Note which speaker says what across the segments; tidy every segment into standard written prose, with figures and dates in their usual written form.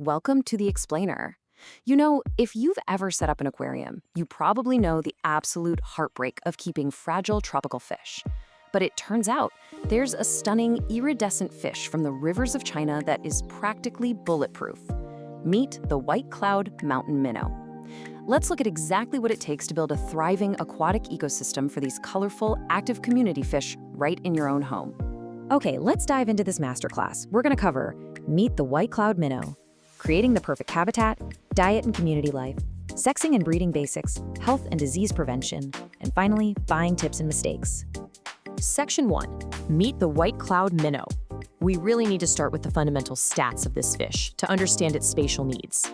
Speaker 1: welcome to the Explainer. You know, if you've ever set up an aquarium, you probably know the absolute heartbreak of keeping fragile tropical fish. But it turns out there's a stunning iridescent fish from the rivers of China that is practically bulletproof. Meet the White Cloud Mountain Minnow. Let's look at exactly what it takes to build a thriving aquatic ecosystem for these colorful, active community fish right in your own home.
Speaker 2: Okay, let's dive into this masterclass. We're going to cover Meet the White Cloud Minnow, creating the perfect habitat, diet and community life, sexing and breeding basics, health and disease prevention, and finally, buying tips and mistakes.
Speaker 3: Section 1. Meet the White Cloud Minnow. We really need to start with the fundamental stats of this fish to understand its spatial needs.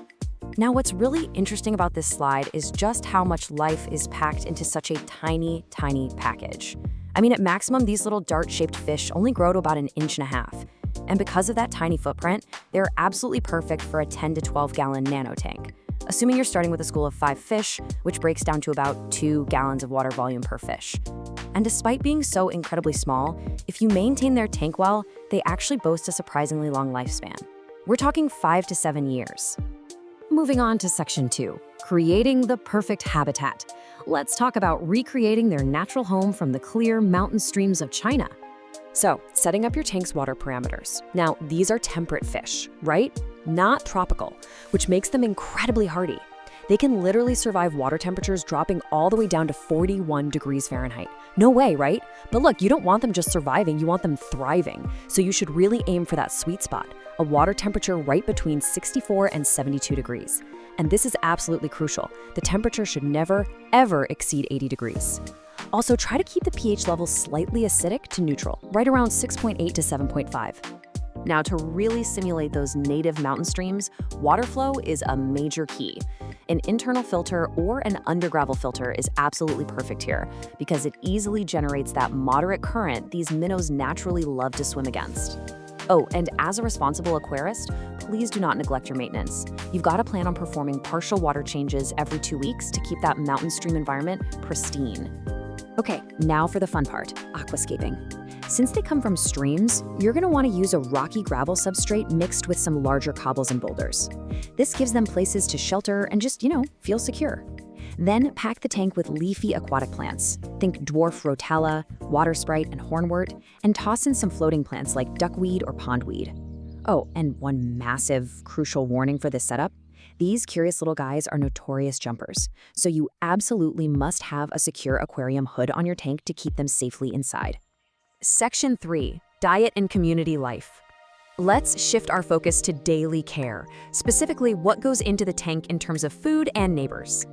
Speaker 1: Now, what's really interesting about this slide is just how much life is packed into such a tiny, tiny package. I mean, at maximum, these little dart-shaped fish only grow to about 1.5 inches. And because of that tiny footprint, they're absolutely perfect for a 10 to 12-gallon nano tank. Assuming you're starting with a school of 5 fish, which breaks down to about 2 gallons of water volume per fish. And despite being so incredibly small, if you maintain their tank well, they actually boast a surprisingly long lifespan. We're talking 5 to 7 years.
Speaker 2: Moving on to Section 2, creating the perfect habitat. Let's talk about recreating their natural home from the clear mountain streams of China.
Speaker 1: So, setting up your tank's water parameters. Now, these are temperate fish, right? Not tropical, which makes them incredibly hardy. They can literally survive water temperatures dropping all the way down to 41 degrees Fahrenheit. No way, right? But look, you don't want them just surviving, you want them thriving. So you should really aim for that sweet spot, a water temperature right between 64 and 72 degrees. And this is absolutely crucial. The temperature should never, ever exceed 80 degrees. Also, try to keep the pH level slightly acidic to neutral, right around 6.8 to 7.5. Now, to really simulate those native mountain streams, water flow is a major key. An internal filter or an undergravel filter is absolutely perfect here because it easily generates that moderate current these minnows naturally love to swim against. Oh, and as a responsible aquarist, please do not neglect your maintenance. You've got to plan on performing partial water changes every 2 weeks to keep that mountain stream environment pristine.
Speaker 2: Okay, now for the fun part, aquascaping. Since they come from streams, you're going to want to use a rocky gravel substrate mixed with some larger cobbles and boulders. This gives them places to shelter and just, feel secure. Then pack the tank with leafy aquatic plants. Think dwarf rotella, water sprite, and hornwort, and toss in some floating plants like duckweed or pondweed. Oh, and one massive, crucial warning for this setup. These curious little guys are notorious jumpers, so you absolutely must have a secure aquarium hood on your tank to keep them safely inside.
Speaker 1: Section 3, Diet and Community Life. Let's shift our focus to daily care, specifically what goes into the tank in terms of food and neighbors.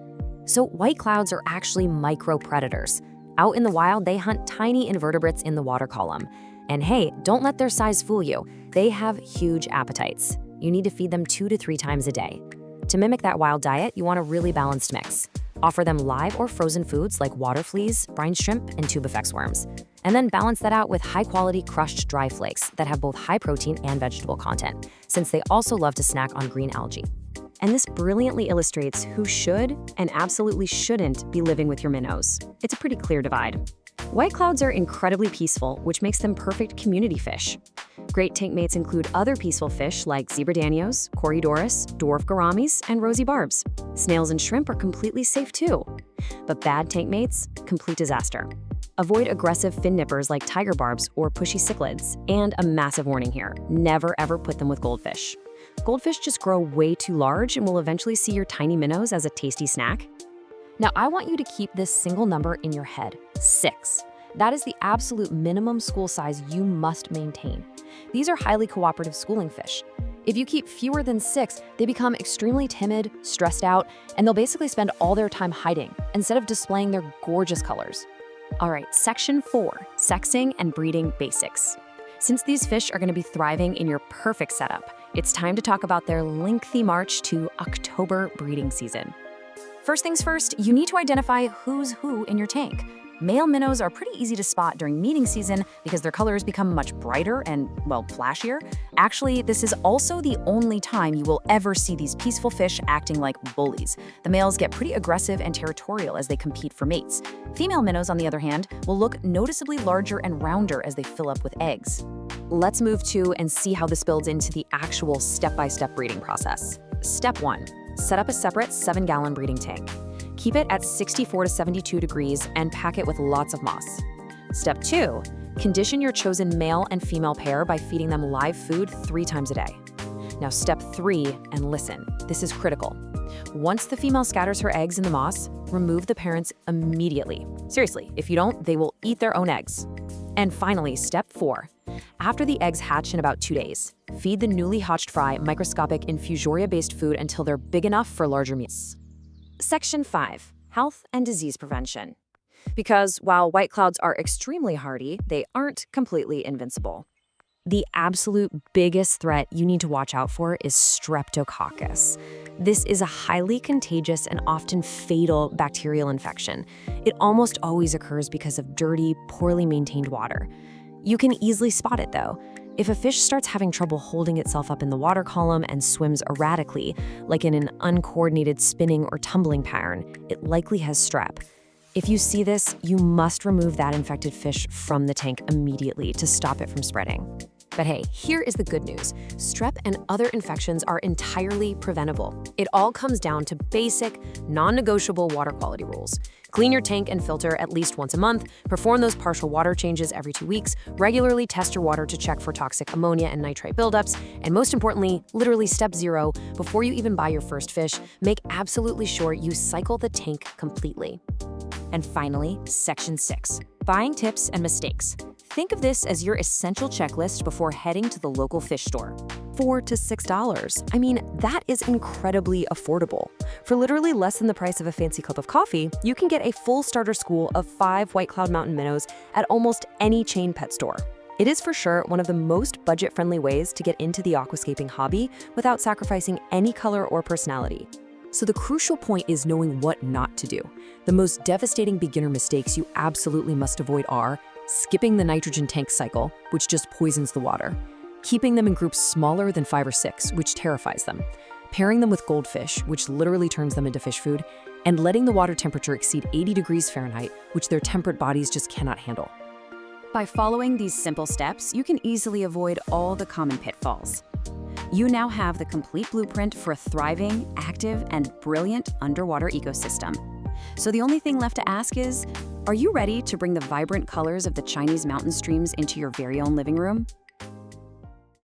Speaker 1: So white clouds are actually micro-predators. Out in the wild, they hunt tiny invertebrates in the water column. And hey, don't let their size fool you. They have huge appetites. You need to feed them 2 to 3 times a day. To mimic that wild diet, you want a really balanced mix. Offer them live or frozen foods like water fleas, brine shrimp, and tubifex worms. And then balance that out with high-quality crushed dry flakes that have both high protein and vegetable content, since they also love to snack on green algae. And this brilliantly illustrates who should and absolutely shouldn't be living with your minnows. It's a pretty clear divide. White clouds are incredibly peaceful, which makes them perfect community fish. Great tank mates include other peaceful fish like zebra danios, corydoras, dwarf gouramis, and rosy barbs. Snails and shrimp are completely safe too. But bad tank mates, complete disaster. Avoid aggressive fin nippers like tiger barbs or pushy cichlids. And a massive warning here, never ever put them with goldfish. Goldfish just grow way too large and will eventually see your tiny minnows as a tasty snack. Now, I want you to keep this single number in your head, 6. That is the absolute minimum school size you must maintain. These are highly cooperative schooling fish. If you keep fewer than 6, they become extremely timid, stressed out, and they'll basically spend all their time hiding instead of displaying their gorgeous colors. All right, Section 4, Sexing and Breeding Basics. Since these fish are going to be thriving in your perfect setup, it's time to talk about their lengthy march to October breeding season. First things first, you need to identify who's who in your tank.
Speaker 2: Male minnows are pretty easy to spot during mating season because their colors become much brighter and, well, flashier. Actually, this is also the only time you will ever see these peaceful fish acting like bullies. The males get pretty aggressive and territorial as they compete for mates. Female minnows, on the other hand, will look noticeably larger and rounder as they fill up with eggs.
Speaker 1: Let's move to and see how this builds into the actual step-by-step breeding process. Step 1. Set up a separate 7-gallon breeding tank. Keep it at 64 to 72 degrees and pack it with lots of moss. Step 2. Condition your chosen male and female pair by feeding them live food 3 times a day. Now step 3, and listen, this is critical. Once the female scatters her eggs in the moss, remove the parents immediately. Seriously, if you don't, they will eat their own eggs. And finally, step 4. After the eggs hatch in about 2 days, feed the newly hatched fry microscopic infusoria-based food until they're big enough for larger meals. Section 5. Health and disease prevention. Because while white clouds are extremely hardy, they aren't completely invincible. The absolute biggest threat you need to watch out for is Streptococcus. This is a highly contagious and often fatal bacterial infection. It almost always occurs because of dirty, poorly maintained water. You can easily spot it, though. If a fish starts having trouble holding itself up in the water column and swims erratically, like in an uncoordinated spinning or tumbling pattern, it likely has strep. If you see this, you must remove that infected fish from the tank immediately to stop it from spreading. But hey, here is the good news. Strep and other infections are entirely preventable. It all comes down to basic, non-negotiable water quality rules. Clean your tank and filter at least once a month, perform those partial water changes every 2 weeks, regularly test your water to check for toxic ammonia and nitrite buildups, and most importantly, literally step 0, before you even buy your first fish, make absolutely sure you cycle the tank completely. And finally, Section 6, buying tips and mistakes. Think of this as your essential checklist before heading to the local fish store. $4 to $6. I mean, that is incredibly affordable. For literally less than the price of a fancy cup of coffee, you can get a full starter school of 5 White Cloud Mountain Minnows at almost any chain pet store. It is for sure one of the most budget-friendly ways to get into the aquascaping hobby without sacrificing any color or personality. So the crucial point is knowing what not to do. The most devastating beginner mistakes you absolutely must avoid are skipping the nitrogen tank cycle, which just poisons the water, keeping them in groups smaller than 5 or 6, which terrifies them, pairing them with goldfish, which literally turns them into fish food, and letting the water temperature exceed 80 degrees Fahrenheit, which their temperate bodies just cannot handle.
Speaker 2: By following these simple steps, you can easily avoid all the common pitfalls. You now have the complete blueprint for a thriving, active, and brilliant underwater ecosystem. So the only thing left to ask is, are you ready to bring the vibrant colors of the Chinese mountain streams into your very own living room?